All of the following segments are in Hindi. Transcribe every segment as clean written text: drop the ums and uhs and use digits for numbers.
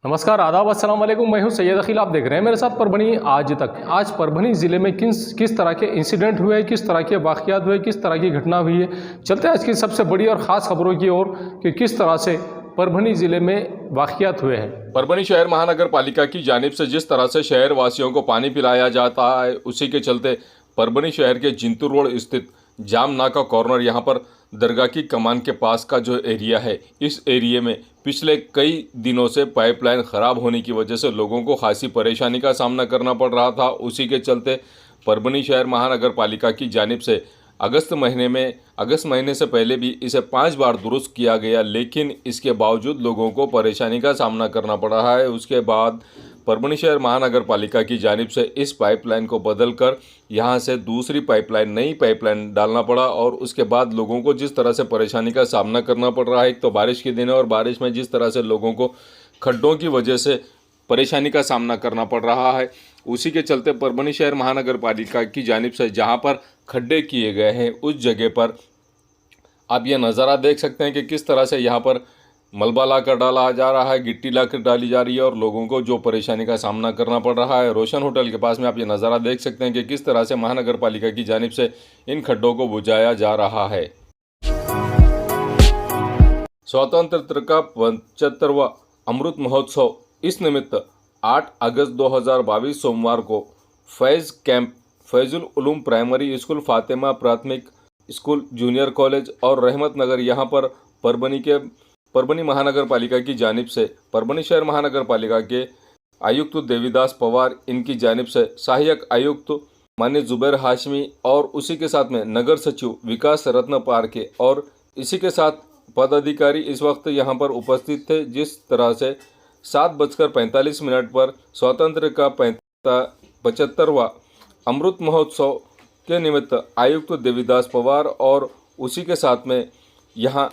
नमस्कार, आदाब, अस्सलाम वालेकुम। मैं हूं सैयद अखिल। आप देख रहे हैं मेरे साथ परभनी आज तक। आज परभनी ज़िले में किस तरह के इंसिडेंट हुए, किस तरह के वाक़यात हुए, किस तरह की घटना हुई है। चलते हैं आज की सबसे बड़ी और ख़ास खबरों की ओर कि किस तरह से परभनी ज़िले में वाक़यात हुए हैं। परभनी शहर महानगर पालिका की जानिब से जिस तरह से शहर वासियों को पानी पिलाया जाता है, उसी के चलते परभनी शहर के जिंतूर रोड स्थित जाम नाका कॉर्नर यहाँ पर दरगाह की कमान के पास का जो एरिया है, इस एरिया में पिछले कई दिनों से पाइपलाइन ख़राब होने की वजह से लोगों को खासी परेशानी का सामना करना पड़ रहा था। उसी के चलते परभनी शहर महानगर पालिका की जानिब से अगस्त महीने से पहले भी इसे 5 बार दुरुस्त किया गया, लेकिन इसके बावजूद लोगों को परेशानी का सामना करना पड़ रहा है। उसके बाद परभनी शहर महानगर पालिका की जानिब से इस पाइपलाइन को बदलकर यहां से दूसरी पाइपलाइन, नई पाइपलाइन डालना पड़ा और उसके बाद लोगों को जिस तरह से परेशानी का सामना करना पड़ रहा है, एक तो बारिश के दिन है और बारिश में जिस तरह से लोगों को खड्डों की वजह से परेशानी का सामना करना पड़ रहा है, उसी के चलते परभनी शहर महानगर पालिका की जानिब से जहां पर खड्डे किए गए हैं, उस जगह पर आप ये नज़ारा देख सकते हैं कि किस तरह से यहाँ पर मलबा लाकर डाला जा रहा है, गिट्टी लाकर डाली जा रही है और लोगों को जो परेशानी का सामना करना पड़ रहा है। रोशन होटल के पास में आप ये नज़ारा देख सकते हैं कि किस तरह से महानगर पालिका की जानिब से इन खड्डों को बुझाया जा रहा है। स्वतंत्रता का 75वां अमृत महोत्सव, इस निमित्त 8 अगस्त 2022 सोमवार को फैजुल उलूम प्राइमरी स्कूल, फातिमा प्राथमिक स्कूल, जूनियर कॉलेज और रहमत नगर यहाँ पर परभनी महानगर पालिका की जानिब से परभनी शहर महानगर पालिका के आयुक्त देवीदास पवार, इनकी जानिब से सहायक आयुक्त मान्य जुबैर हाशमी और उसी के साथ में नगर सचिव विकास रत्न पारके और इसी के साथ पदाधिकारी इस वक्त यहाँ पर उपस्थित थे। जिस तरह से 7:45 पर स्वतंत्र का 75वां अमृत महोत्सव के निमित्त आयुक्त देवीदास पवार और उसी के साथ में यहाँ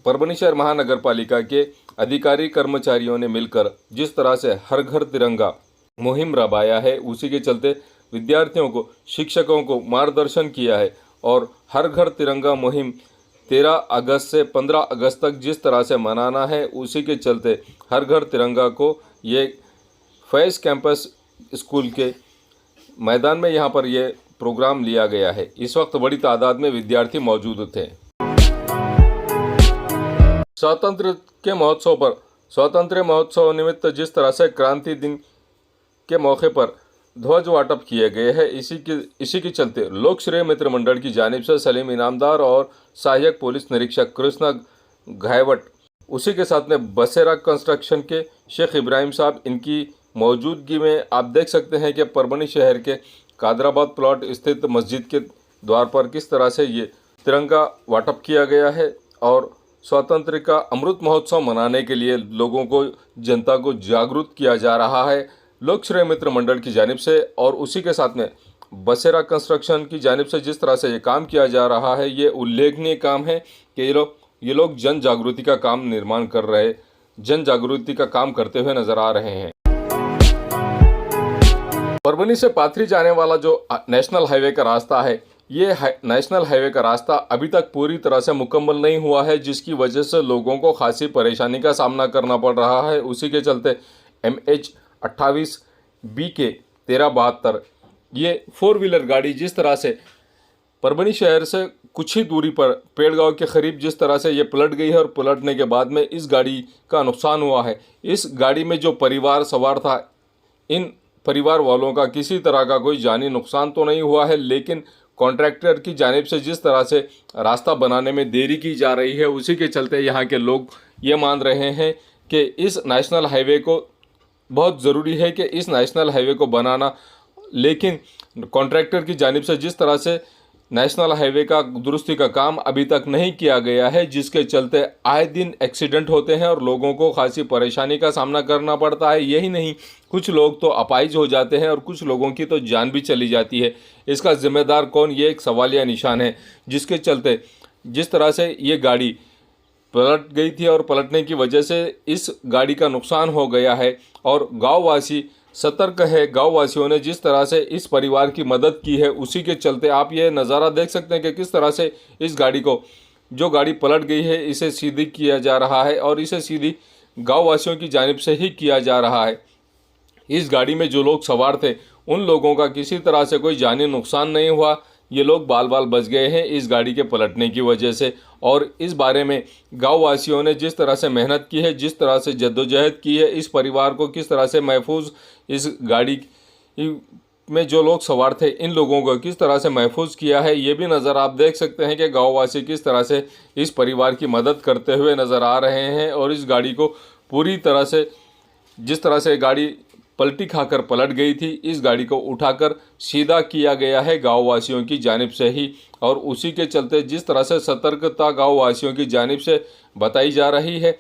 परभनी शहर महानगर पालिका के अधिकारी कर्मचारियों ने मिलकर जिस तरह से हर घर तिरंगा मुहिम रबाया है, उसी के चलते विद्यार्थियों को, शिक्षकों को मार्गदर्शन किया है और हर घर तिरंगा मुहिम 13 अगस्त से 15 अगस्त तक जिस तरह से मनाना है, उसी के चलते हर घर तिरंगा को ये फैज़ कैंपस स्कूल के मैदान में यहाँ पर ये प्रोग्राम लिया गया है। इस वक्त बड़ी तादाद में विद्यार्थी मौजूद थे। स्वतंत्र महोत्सव निमित्त जिस तरह से क्रांति दिन के मौके पर ध्वज वाटप किए गए हैं, इसी के चलते लोक श्रेय मित्र मंडल की जानिब से सलीम इनामदार और सहायक पुलिस निरीक्षक कृष्णा घायवट, उसी के साथ में बसेरा कंस्ट्रक्शन के शेख इब्राहिम साहब, इनकी मौजूदगी में आप देख सकते हैं कि परभनी शहर के कादराबाद प्लॉट स्थित मस्जिद के द्वार पर किस तरह से ये तिरंगा वाटप किया गया है और स्वतंत्र का अमृत महोत्सव मनाने के लिए लोगों को, जनता को जागरूक किया जा रहा है लोक श्रेय मित्र मंडल की जानिब से और उसी के साथ में बसेरा कंस्ट्रक्शन की जानिब से जिस तरह से ये काम किया जा रहा है, ये उल्लेखनीय काम है कि ये लोग जन जागृति का काम निर्माण कर रहे, जन जागृति का काम करते हुए नजर आ रहे हैं। परभनी से पाथरी जाने वाला जो नेशनल हाईवे का रास्ता है, ये नेशनल हाईवे का रास्ता अभी तक पूरी तरह से मुकम्मल नहीं हुआ है, जिसकी वजह से लोगों को खासी परेशानी का सामना करना पड़ रहा है। उसी के चलते MH28 BK 1372 ये 4 व्हीलर गाड़ी जिस तरह से परभनी शहर से कुछ ही दूरी पर पेड़गांव के करीब जिस तरह से ये पलट गई है और पलटने के बाद में इस गाड़ी का नुकसान हुआ है। इस गाड़ी में जो परिवार सवार था, इन परिवार वालों का किसी तरह का कोई जानी नुकसान तो नहीं हुआ है, लेकिन कॉन्ट्रैक्टर की जानिब से जिस तरह से रास्ता बनाने में देरी की जा रही है, उसी के चलते यहाँ के लोग ये मान रहे हैं कि इस नेशनल हाईवे को बहुत ज़रूरी है कि इस नेशनल हाईवे को बनाना, लेकिन कॉन्ट्रैक्टर की जानिब से जिस तरह से नेशनल हाईवे का दुरुस्ती का काम अभी तक नहीं किया गया है, जिसके चलते आए दिन एक्सीडेंट होते हैं और लोगों को खासी परेशानी का सामना करना पड़ता है। यही नहीं, कुछ लोग तो अपाहिज हो जाते हैं और कुछ लोगों की तो जान भी चली जाती है। इसका जिम्मेदार कौन, ये एक सवालिया निशान है, जिसके चलते जिस तरह से ये गाड़ी पलट गई थी और पलटने की वजह से इस गाड़ी का नुकसान हो गया है और गाँववासी सतर्क है। गांववासियों ने जिस तरह से इस परिवार की मदद की है, उसी के चलते आप ये नज़ारा देख सकते हैं कि किस तरह से इस गाड़ी को, जो गाड़ी पलट गई है, इसे सीधी किया जा रहा है और इसे सीधी गाँव वासियों की जानिब से ही किया जा रहा है। इस गाड़ी में जो लोग सवार थे उन लोगों का किसी तरह से कोई जानी नुकसान नहीं हुआ। ये लोग बाल बाल बच गए हैं इस गाड़ी के पलटने की वजह से। और इस बारे में गाँव वासियों ने जिस तरह से मेहनत की है, जिस तरह से जद्दोजहद की है, इस परिवार को किस तरह से महफूज, इस गाड़ी में जो लोग सवार थे इन लोगों को किस तरह से महफूज किया है, ये भी नज़र आप देख सकते हैं कि गाँववासी किस तरह से इस परिवार की मदद करते हुए नज़र आ रहे हैं। और इस गाड़ी को पूरी तरह से, जिस तरह से गाड़ी पलटी खाकर पलट गई थी, इस गाड़ी को उठाकर सीधा किया गया है गाँव वासियों की जानिब से ही। और उसी के चलते जिस तरह से सतर्कता गाँव वासियों की जानिब से बताई जा रही है,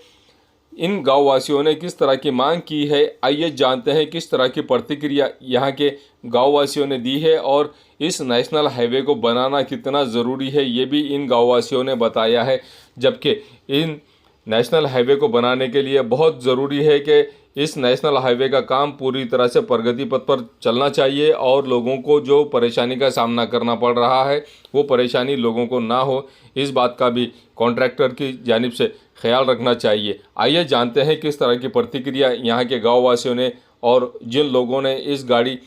इन गाँव वासियों ने किस तरह की मांग की है, आइए जानते हैं किस तरह की प्रतिक्रिया यहाँ के गाँव वासियों ने दी है। और इस नेशनल हाईवे को बनाना कितना ज़रूरी है ये भी इन गाँव वासियों ने बताया है। जबकि इन नेशनल हाईवे को बनाने के लिए बहुत ज़रूरी है कि इस नेशनल हाईवे का काम पूरी तरह से प्रगति पथ पर चलना चाहिए और लोगों को जो परेशानी का सामना करना पड़ रहा है वो परेशानी लोगों को ना हो, इस बात का भी कॉन्ट्रैक्टर की जानिब से ख्याल रखना चाहिए। आइए जानते हैं किस तरह की प्रतिक्रिया यहाँ के गाँव वासियों ने और जिन लोगों ने इस गाड़ी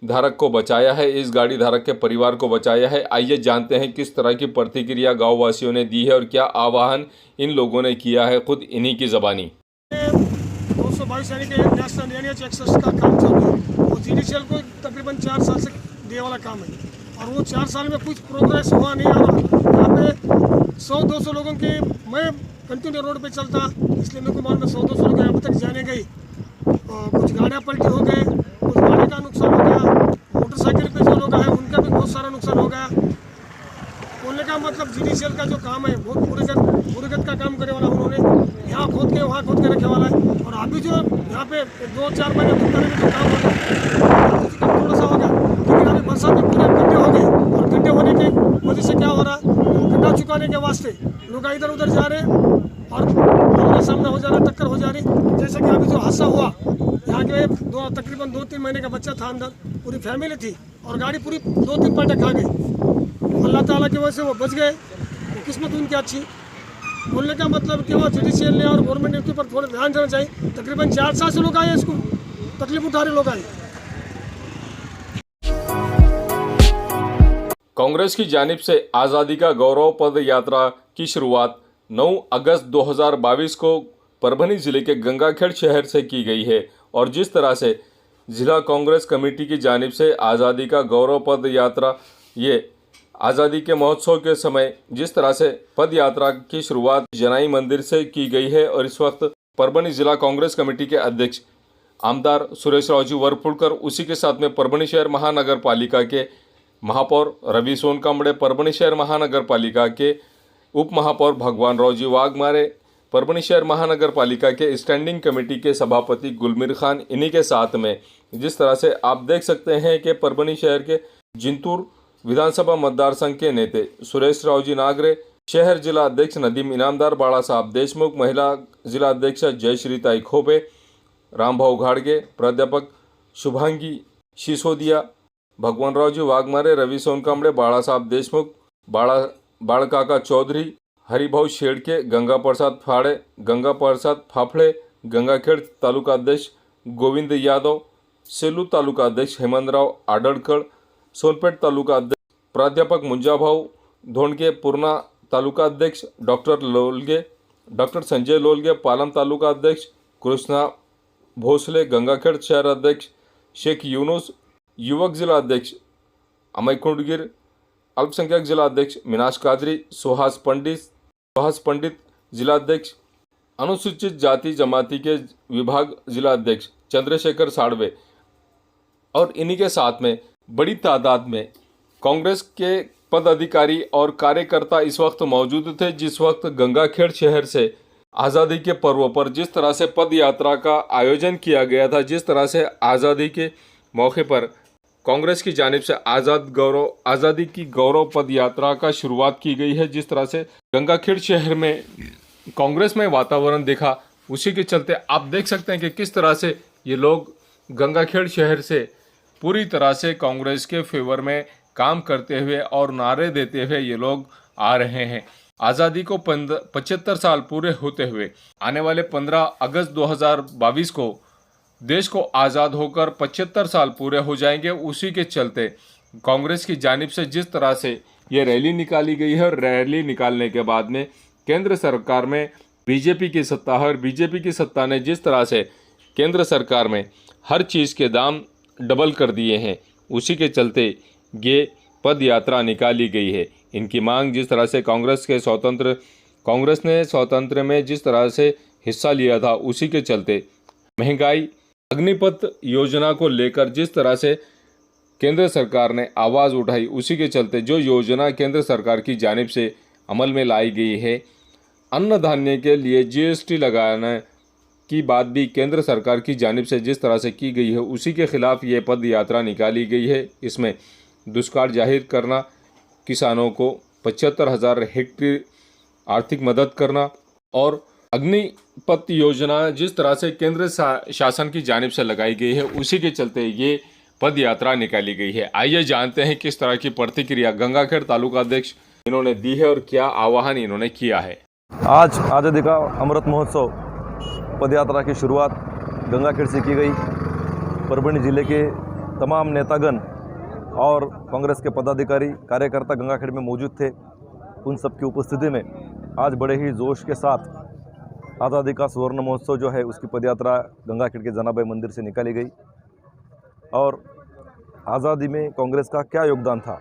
धारक को बचाया है, इस गाड़ी धारक के परिवार को बचाया है, आइए जानते हैं किस तरह की प्रतिक्रिया गाँव वासियों ने दी है और क्या आह्वान इन लोगों ने किया है, खुद इन्हीं की ज़बानी। 222 यानी कि नेशनल एनएच एक्सेस का काम चल रहा है। वो जुडिशियल को तकरीबन 4 साल से देने वाला काम है और वो 4 साल में कुछ प्रोग्रेस हुआ नहीं आ रहा। यहाँ पे 100-200 लोगों की, मैं कंटिन्यू रोड पे चलता इसलिए मेरे को मालूम है 100-200 लोग अब तक जाने गई। कुछ गाड़ियाँ पलटी हो गए, कुछ गाड़ी का नुकसान हो गया, मोटरसाइकिल पे जो लोग हैं उनका भी बहुत सारा नुकसान हो गया। बोलने का मतलब जुडिशियल का जो काम है बहुत बुरगत का काम करने वाला उन्होंने यहाँ खोद के वहाँ खोद के रखे वाला है। और अभी जो यहाँ पे 2-4 महीने करने में जो काम हो गया थोड़ा सा हो गया, लेकिन अभी बरसात में पूरे गड्ढे हो गए और गड्ढे होने की वजह से क्या हो रहा है, गड्ढा चुकाने के वास्ते लोग इधर उधर जा रहे हैं और आमना सामना हो जा रहा है, टक्कर हो जा रही। जैसे कि अभी जो हादसा हुआ यहाँ के तकरीबन 2-3 महीने का बच्चा था, अंदर पूरी फैमिली थी और गाड़ी पूरी 2-3 पलटे खा गई। अल्लाह ताला की वजह से वो बच गए, वो किस्मत उनकी अच्छी। बोलने का मतलब कि वो जुडिशियल ने और गवर्नमेंट ने उसके ऊपर थोड़ा ध्यान देना चाहिए। तकरीबन 4 साल से लोग आए, इसको तकलीफ उठा रहे लोग आए। कांग्रेस की जानिब से आज़ादी का गौरव पद यात्रा की शुरुआत 9 अगस्त 2022 को परभनी ज़िले के गंगाखेड़ शहर से की गई है। और जिस तरह से ज़िला कांग्रेस कमेटी की जानिब से आज़ादी का गौरव पद यात्रा, ये आज़ादी के महोत्सव के समय जिस तरह से पद यात्रा की शुरुआत जनाई मंदिर से की गई है। और इस वक्त परभनी ज़िला कांग्रेस कमेटी के अध्यक्ष आमदार सुरेश राव जी वरपुड़कर, उसी के साथ में परभनी शहर महानगर पालिका के महापौर रवि सोनकांबड़े, परभनी शहर महानगर पालिका के उप महापौर भगवान राव जी वाघमारे, परभनी शहर महानगर पालिका के स्टैंडिंग कमेटी के सभापति गुलमीर खान, इन्हीं के साथ में जिस तरह से आप देख सकते हैं कि परभनी शहर के जिंतूर विधानसभा मतदार संघ के नेता सुरेश राव जी नागरे, शहर जिला अध्यक्ष नदीम इनामदार, बाला साहब देशमुख, महिला जिला अध्यक्ष जयश्री ताई खोबे, रामभाऊ घाड़गे, प्राध्यापक शुभांगी सिसोदिया, भगवान राव जी वाघमारे, रवि सोनकांबड़े, बाला साहब देशमुख, बाड़ काका चौधरी, हरिभाऊ शेड़के, गंगा प्रसाद फाड़े, गंगा प्रसाद फाफड़े, गंगाखेड़ तालुका अध्यक्ष गोविंद यादव, सेलू तालुका अध्यक्ष हेमंतराव आडड़कड़, सोनपेट तालुका अध्यक्ष प्राध्यापक मुंजाभाऊ धोंडके, पूर्णा तालुका अध्यक्ष डॉक्टर संजय लोलगे, पालम तालुका अध्यक्ष कृष्णा भोसले, गंगाखेड़ शहर अध्यक्ष शेख यूनुस, युवक जिला अध्यक्ष अमय कुंडगिर, अल्पसंख्यक जिला अध्यक्ष मिनाश कादरी, सुहास पंडित जिला अध्यक्ष, अनुसूचित जाति जमाती के विभाग जिला अध्यक्ष चंद्रशेखर साड़वे। और इन्हीं के साथ में बड़ी तादाद में कांग्रेस के पदाधिकारी और कार्यकर्ता इस वक्त मौजूद थे। जिस वक्त गंगाखेड़ शहर से आज़ादी के पर्व पर जिस तरह से पद यात्रा का आयोजन किया गया था, जिस तरह से आज़ादी के मौके पर कांग्रेस की जानिब से आज़ादी की गौरव पद यात्रा का शुरुआत की गई है, जिस तरह से गंगाखेड़ शहर में कांग्रेस में वातावरण देखा, उसी के चलते आप देख सकते हैं कि किस तरह से ये लोग गंगाखेड़ शहर से पूरी तरह से कांग्रेस के फेवर में काम करते हुए और नारे देते हुए ये लोग आ रहे हैं। आज़ादी को 75 साल पूरे होते हुए आने वाले 15 अगस्त 2022 को देश को आज़ाद होकर 75 साल पूरे हो जाएंगे। उसी के चलते कांग्रेस की जानिब से जिस तरह से ये रैली निकाली गई है और रैली निकालने के बाद में केंद्र सरकार में बीजेपी की सत्ता है और बीजेपी की सत्ता ने जिस तरह से केंद्र सरकार में हर चीज़ के दाम डबल कर दिए हैं, उसी के चलते ये पद यात्रा निकाली गई है। इनकी मांग जिस तरह से कांग्रेस ने स्वतंत्र में जिस तरह से हिस्सा लिया था, उसी के चलते महंगाई अग्निपथ योजना को लेकर जिस तरह से केंद्र सरकार ने आवाज़ उठाई, उसी के चलते जो योजना केंद्र सरकार की जानिब से अमल में लाई गई है, अन्न धान्य के लिए जीएसटी लगाने की बात भी केंद्र सरकार की जानिब से जिस तरह से की गई है, उसी के खिलाफ ये पद यात्रा निकाली गई है। इसमें दुष्काल जाहिर करना, किसानों को 75,000 हेक्टेयर आर्थिक मदद करना और अग्निपथ योजना जिस तरह से केंद्र शासन की जानिब से लगाई गई है, उसी के चलते ये पद यात्रा निकाली गई है। आइए जानते हैं किस तरह की प्रतिक्रिया गंगाखेड़ तालुका अध्यक्ष इन्होंने दी है और क्या आह्वान इन्होंने किया है। आज आज़ादी का अमृत महोत्सव पदयात्रा की शुरुआत गंगाखेड़ से की गई। परभणी जिले के तमाम नेतागण और कांग्रेस के पदाधिकारी कार्यकर्ता गंगाखेड़ में मौजूद थे। उन सब की उपस्थिति में आज बड़े ही जोश के साथ आज़ादी का स्वर्ण महोत्सव जो है उसकी पदयात्रा गंगाखेड़ के जनाबाई मंदिर से निकाली गई। और आज़ादी में कांग्रेस का क्या योगदान था,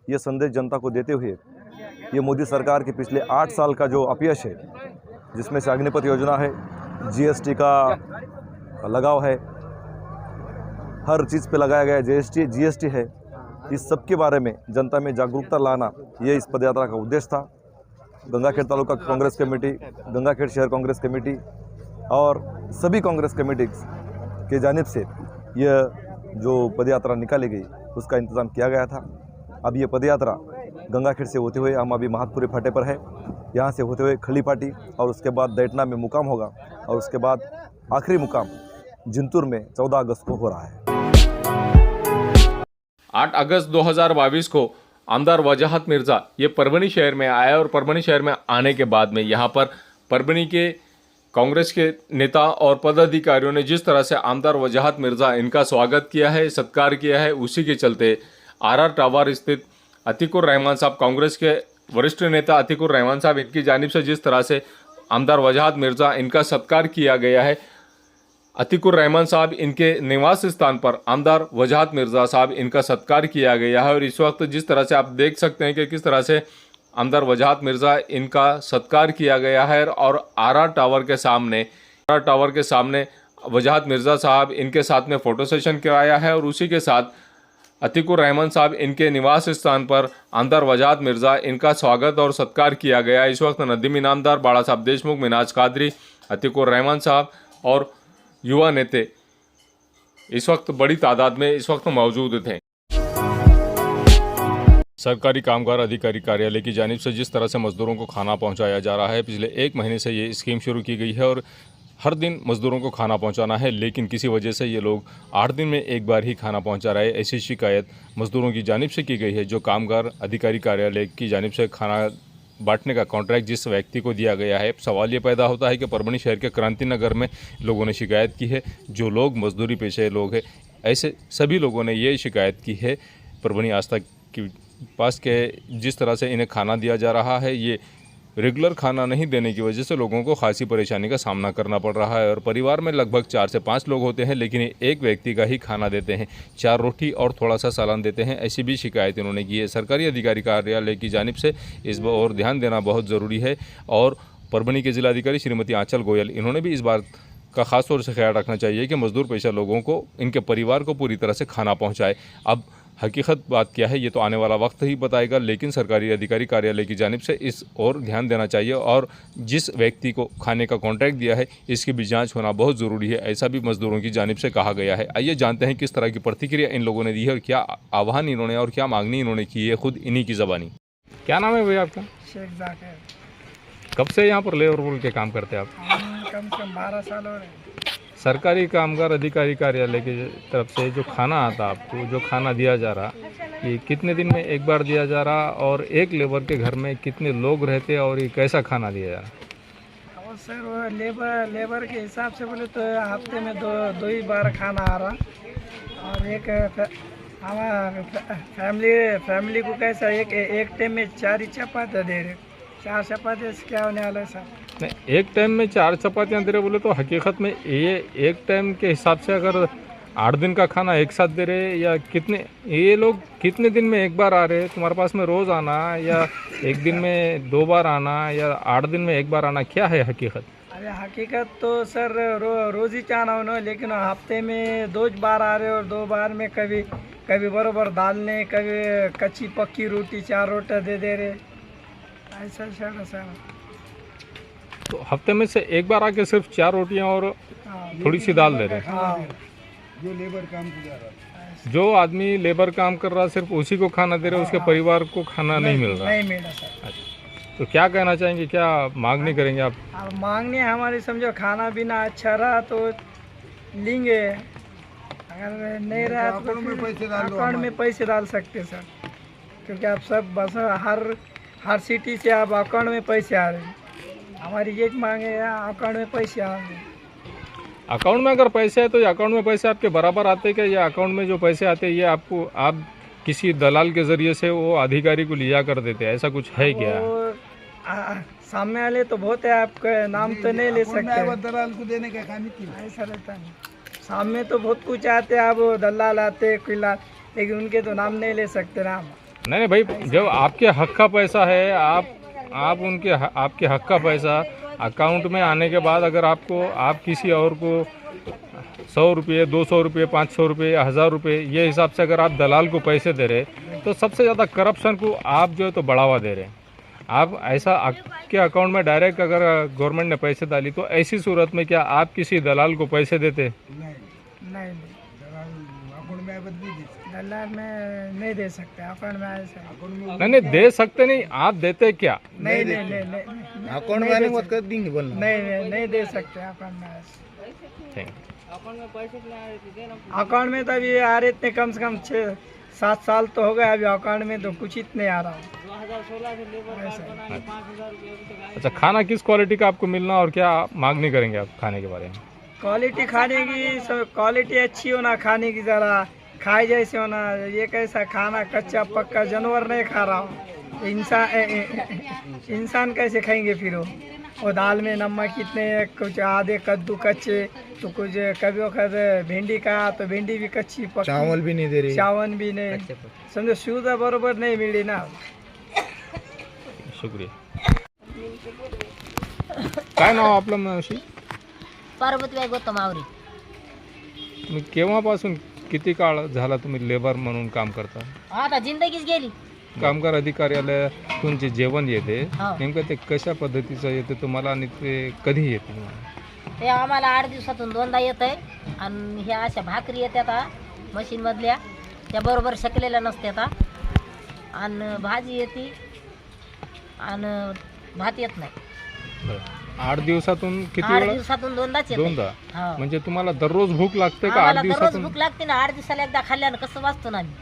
ये संदेश जनता को देते हुए ये मोदी सरकार के पिछले 8 साल का जो अपयश है, जिसमें से अग्निपथ योजना है, जीएसटी का लगाव है, हर चीज़ पे लगाया गया जीएसटी है, इस सब के बारे में जनता में जागरूकता लाना ये इस पदयात्रा का उद्देश्य था। गंगाखेड़ तालुका कांग्रेस कमेटी, गंगाखेड़ शहर कांग्रेस कमेटी और सभी कांग्रेस कमेटी के जानिब से यह जो पदयात्रा निकाली गई उसका इंतज़ाम किया गया था। अब ये पदयात्रा गंगाखेड़ से होते हुए हम अभी महातपुरी फाटे पर है, यहाँ से होते हुए खली पाटी और उसके बाद दैटना में मुकाम होगा और उसके बाद आखिरी मुकाम जिंतूर में 14 अगस्त को हो रहा है। 8 अगस्त 2022 को आमदार वजाहत मिर्ज़ा ये परभणी शहर में आया और परभणी शहर में आने के बाद में यहाँ पर परभणी के कांग्रेस के नेता और पदाधिकारियों ने जिस तरह से आमदार वजाहत मिर्ज़ा इनका स्वागत किया है, सत्कार किया है, उसी के चलते आरआर टावर स्थित अतीकुर रहमान साहब, कांग्रेस के वरिष्ठ नेता अतीकुर रहमान साहब, इनकी जानिब से जिस तरह से आमदार वजाहत मिर्ज़ा इनका सत्कार किया गया है। अतीकुर रहमान साहब इनके निवास स्थान पर आमदार वजाहत मिर्ज़ा साहब इनका सत्कार किया गया है और इस वक्त जिस तरह से आप देख सकते हैं कि किस तरह से आमदार वजाहत मिर्ज़ा इनका सत्कार किया गया है और आरआर टावर के सामने वजाहत मिर्ज़ा साहब इनके साथ में फ़ोटो सेशन कराया है और उसी के साथ अतीकुर रहमान साहब इनके निवास स्थान पर आमदार वजाहत मिर्ज़ा इनका स्वागत और सत्कार किया गया। इस वक्त नदीम इनामदार, बाड़ा साहब देशमुख, मिनाज कादरी, अतीकुर रहमान साहब और युवा नेता इस वक्त बड़ी तादाद में इस वक्त मौजूद थे। सरकारी कामगार अधिकारी कार्यालय की जानिब से जिस तरह से मजदूरों को खाना पहुंचाया जा रहा है, पिछले 1 महीने से ये स्कीम शुरू की गई है और हर दिन मजदूरों को खाना पहुंचाना है, लेकिन किसी वजह से ये लोग 8 दिन में एक बार ही खाना पहुंचा रहे, ऐसी शिकायत मजदूरों की जानिब से की गई है। जो कामगार अधिकारी कार्यालय की जानिब से खाना बांटने का कॉन्ट्रैक्ट जिस व्यक्ति को दिया गया है, सवाल ये पैदा होता है कि परभणी शहर के क्रांति नगर में लोगों ने शिकायत की है। जो लोग मजदूरी पेशे लोग हैं, ऐसे सभी लोगों ने ये शिकायत की है परभणी आस्था के पास के जिस तरह से इन्हें खाना दिया जा रहा है, ये रेगुलर खाना नहीं देने की वजह से लोगों को खासी परेशानी का सामना करना पड़ रहा है और परिवार में लगभग 4 से 5 लोग होते हैं, लेकिन एक व्यक्ति का ही खाना देते हैं, 4 रोटी और थोड़ा सा सालन देते हैं। ऐसी भी शिकायत इन्होंने की है। सरकारी अधिकारी कार्यालय की जानिब से इस बार और ध्यान देना बहुत ज़रूरी है और परभणी के जिलाधिकारी श्रीमती आंचल गोयल इन्होंने भी इस बात का खास तौर से ख्याल रखना चाहिए कि मजदूर पेशा लोगों को, इनके परिवार को पूरी तरह से खाना पहुँचाए। अब हकीकत बात क्या है ये तो आने वाला वक्त ही बताएगा, लेकिन सरकारी अधिकारी कार्यालय की जानिब से इस और ध्यान देना चाहिए और जिस व्यक्ति को खाने का कॉन्ट्रैक्ट दिया है इसकी भी जांच होना बहुत ज़रूरी है, ऐसा भी मजदूरों की जानिब से कहा गया है। आइए जानते हैं किस तरह की प्रतिक्रिया इन लोगों ने दी है और क्या आह्वान इन्होंने और क्या मांगनी इन्होंने की है, खुद इन्हीं की ज़बानी। क्या नाम है भैया आपका? शेख जाकिर। कब से यहाँ पर लेबर के काम करते हैं आप? कम से कम 12 साल हो रहे हैं। सरकारी कामगार अधिकारी कार्यालय की तरफ से जो खाना आता आपको, जो खाना दिया जा रहा, ये कितने दिन में एक बार दिया जा रहा और एक लेबर के घर में कितने लोग रहते और ये कैसा खाना दिया जा रहा? और सर वो लेबर के हिसाब से बोले तो हफ्ते में दो ही बार खाना आ रहा। और एक हमारा फैमिली को कैसा एक टाइम में 4 ही चपाती दे रहे। 4 चपाती से क्या होने वाला है सर? नहीं, एक टाइम में 4 चपातियाँ दे रहे बोले तो हकीकत में ये एक टाइम के हिसाब से अगर 8 दिन का खाना एक साथ दे रहे, या कितने ये लोग कितने दिन में एक बार आ रहे? तुम्हारे पास में रोज़ आना या एक दिन में 2 बार आना या 8 दिन में एक बार आना, क्या है हकीकत? अरे हकीकत तो सर रोज़ ही चाहना उन्होंने, लेकिन हफ्ते में 2 बार आ रहे और 2 बार में कभी बराबर दाल ने, कभी कच्ची पक्की रोटी 4 रोटी दे रहे, ऐसा सर। तो हफ्ते में से एक बार आके सिर्फ 4 रोटियां और थोड़ी सी दाल दे रहे? हाँ, जो आदमी लेबर काम कर रहा सिर्फ उसी को खाना दे रहे, उसके परिवार को खाना नहीं मिल रहा? नहीं मिल रहा सर। तो क्या कहना चाहेंगे, क्या मांगनी करेंगे आप? अब मांगने हमारी समझो खाना पीना अच्छा रहा तो लेंगे, अगर नहीं रहा तो अकाउंट में पैसे डाल सकते सर, क्योंकि आप सब बस हर सिटी से आप अकाउंट में पैसे आ रहे हैं। हमारी ये मांगे अकाउंट में पैसे आ रहे हैं। अकाउंट में अगर पैसे है तो ये अकाउंट में पैसे आपके बराबर आते हैं क्या? या अकाउंट में जो पैसे आते हैं ये आपको आप किसी दलाल के ज़रिए से वो अधिकारी को लिया कर देते हैं, ऐसा कुछ है क्या? सामने वाले तो बहुत है, आपका नाम तो नहीं ले सकते, दलाल को देने का काम ऐसा रहता है। सामने तो बहुत कुछ आते हैं, आप दलाल आते किला, लेकिन उनके तो नाम नहीं ले सकते नाम। नहीं भाई, जब आपके हक का पैसा है, आप उनके आपके हक का पैसा अकाउंट में आने के बाद अगर आप किसी और को 100 रुपये, 200 रुपये, 500 रुपये या 1000 रुपये ये हिसाब से अगर आप दलाल को पैसे दे रहे, तो सबसे ज़्यादा करप्शन को आप जो है तो बढ़ावा दे रहे हैं। आप ऐसा आपके अकाउंट में डायरेक्ट अगर गवर्नमेंट ने पैसे डाली तो ऐसी सूरत में क्या आप किसी दलाल को पैसे देते? नहीं, दलाल में नहीं दे सकते, अकाउंट में ऐसा नहीं दे सकते, नहीं आप देते क्या? नहीं अकाउंट में आने मत कर देंगे बोलना। नहीं दे सकते अकाउंट में ऐसा। थैंक अकाउंट में तो अभी आ रहे इतने कम से कम 6-7 साल तो हो गए, अभी अकाउंट में तो कुछ इतने आ रहा। अच्छा, खाना किस क्वालिटी का आपको मिलना और क्या मांगनी करेंगे आप खाने के बारे में? क्वालिटी खाने की क्वालिटी अच्छी होना, खाने की ज़रा खाए जैसे होना। ये कैसा खाना कच्चा पक्का जानवर नहीं खा रहा हो, इंसान कैसे खाएंगे फिर? वो दाल में नमक कितने, कुछ आधे कद्दू कच्चे, तो कुछ कभी वक्त भिंडी का तो भिंडी भी कच्ची पक्की, चावल भी नहीं दे रही, चावल भी नहीं, समझो सुविधा बरोबर नहीं मिली ना। शुक्रिया। काय नाव आपलं मावशी? पार्वतीबाई गौतम आवरी. तुम्ही केव्हापासून किती काळ झाला तुम्ही लेबर म्हणून काम करता? आता जिंदगीच गेली. कामगार अधिकाऱ्यालयातून जे जेवण येते हो. नेमकं ते कशा पद्धतीचं येते तुम्हाला आणि ते कधी येते? ते आम्हाला 8 दिवसातून 2दा येत आहे. आणि ह्या अशा भाकरी येतात मशीनमधल्या, त्या बरोबर शकलेल्या नसतात. आणि भाजी येते आणि भात येत नाही. 8 दिवसातून किती 8 वेळा? दिवसातून 2दाच येते. 2दा. हो. म्हणजे तुम्हाला दररोज भूक लागते का? 8 आम्हाला दररोज दिवसातून? भूक लागते ना. 8 दिवसाला एकदा खाल्ल्यानं कसं वाचतो ना आम्ही.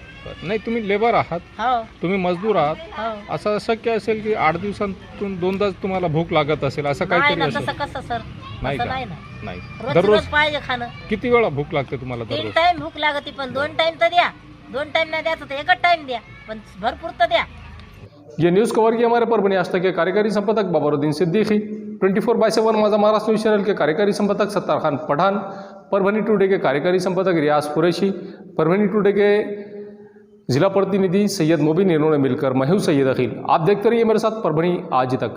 नाही, तुम्ही लेबर आहात, हो तुम्ही मजदूर आहात, हो. असं शक्य असेल की 8 दिवसातून 2दाच तुम्हाला भूक लागत असेल, असं नाही काहीतरी ना, असेल? तसं कसं सर? नाही तसं का? नाही ना. नाही. रोज दररोज रोज पाहिजे खाणं. किती वेळा भूक लागते तुम्हाला 3 दररोज? टाइम भूक लागते, पण 2 टाइम तर द्या. 2 टाइम नाही द्यायचं तर एकच टाइम द्या, पण भरपूर तर द्या. ये न्यूज़ कवर की हमारे परभनी आज तक के कार्यकारी संपादक बाबरुद्दीन सिद्दीकी, 24/7 माझा महाराष्ट्र न्यूज़ चैनल के कार्यकारी संपादक सत्तार खान पठान, परभनी टुडे के कार्यकारी संपादक रियाज कुरैशी, परभनी टुडे के जिला प्रतिनिधि सैयद मोबिन, इन्होंने मिलकर मैं हूं सैयद अखिल। आप देखते रहिए मेरे साथ परभनी आज तक।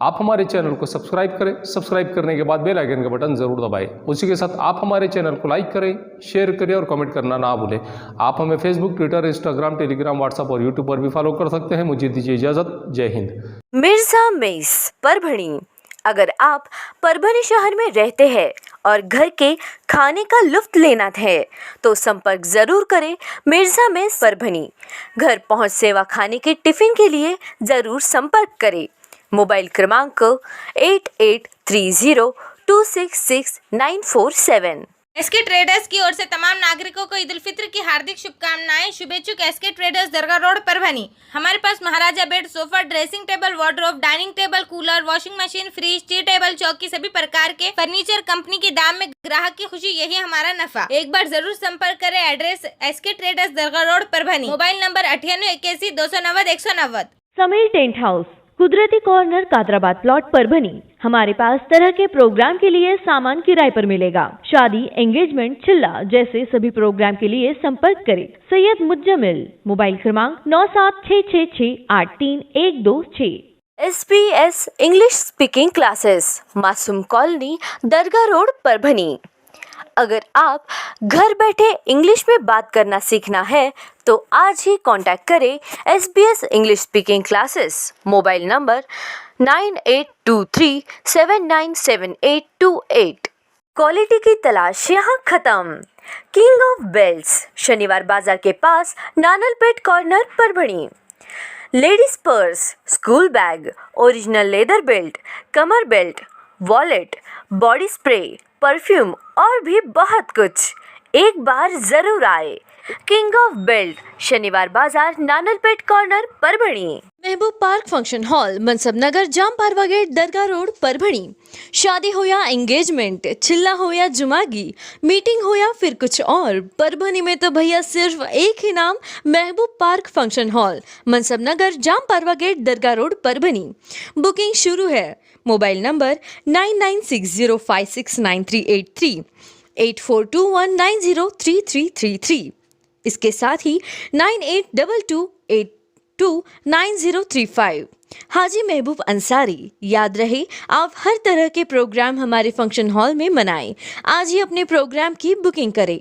आप हमारे चैनल को सब्सक्राइब करें, सब्सक्राइब करने के बाद बेल आइकन का बटन ज़रूर दबाएं। उसी के साथ आप हमारे चैनल को लाइक करें, शेयर करें और कमेंट करना ना भूलें। आप हमें Facebook, Twitter, Instagram, Telegram, WhatsApp और यूट्यूब पर भी फॉलो कर सकते हैं। मुझे दीजिए इजाज़त। जय हिंद। मिर्ज़ा मेस परभणी। अगर आप परभणी शहर में रहते हैं और घर के खाने का लुत्फ लेना है तो संपर्क ज़रूर करें मिर्ज़ा मेस परभणी। घर पहुंच सेवा खाने के टिफ़िन के लिए ज़रूर संपर्क करें। मोबाइल क्रमांक 266947। एसके ट्रेडर्स की ओर से तमाम नागरिकों को ईद उल फित्र की हार्दिक शुभकामनाएं। शुभेच्छुक एसके ट्रेडर्स दरगाह रोड परभनी। हमारे पास Maharaja bed, sofa, dressing table, wardrobe, dining table, cooler, washing machine, fridge, tea table, चौकी सभी प्रकार के फर्नीचर कंपनी के दाम में ग्राहक की खुशी, यही हमारा नफा। एक बार जरूर संपर्क करें। एड्रेस एसके ट्रेडर्स दरगाह road Parbhani. Mobile number 9881 290 190। Sameer tent house, कुदरती कॉर्नर, कादराबाद प्लॉट, परभनी। हमारे पास तरह के प्रोग्राम के लिए सामान किराए पर मिलेगा। शादी, एंगेजमेंट, चिल्ला जैसे सभी प्रोग्राम के लिए संपर्क करें। सैयद मुज्जमिल, मोबाइल क्रमांक 9766683126। SBS इंग्लिश स्पीकिंग क्लासेस, मासूम कॉलोनी, दरगाह रोड, परभनी। अगर आप घर बैठे इंग्लिश में बात करना सीखना है तो आज ही कांटेक्ट करें SBS English speaking classes. Mobile number 9823797828। Quality की तलाश यहाँ खत्म। किंग ऑफ बेल्ट्स, शनिवार बाजार के पास, Nanalpeth corner, Parbhani. Ladies purse, school bag, original leather belt, कमर belt, wallet, body spray, perfume और भी बहुत कुछ। एक बार जरूर आए। किंग ऑफ बेल्ट, शनिवार बाजार, नानलपेट कॉर्नर, परभणी। महबूब पार्क फंक्शन हॉल, मनसब नगर, जाम पारवा गेट, दरगाह रोड, परभणी। शादी हो या एंगेजमेंट, चिल्ला हो या जुमागी, मीटिंग हो या फिर कुछ और, परभणी में तो भैया सिर्फ एक ही नाम, महबूब पार्क फंक्शन हॉल, मनसब नगर, जाम पारवा गेट, दरगाह रोड, परभणी। बुकिंग शुरू है। Mobile number 9960569383, 8421903333। इसके साथ ही 9822829035। हाजी महबूब अंसारी। याद रहे, आप हर तरह के प्रोग्राम हमारे फंक्शन हॉल में मनाएं। आज ही अपने प्रोग्राम की बुकिंग करें।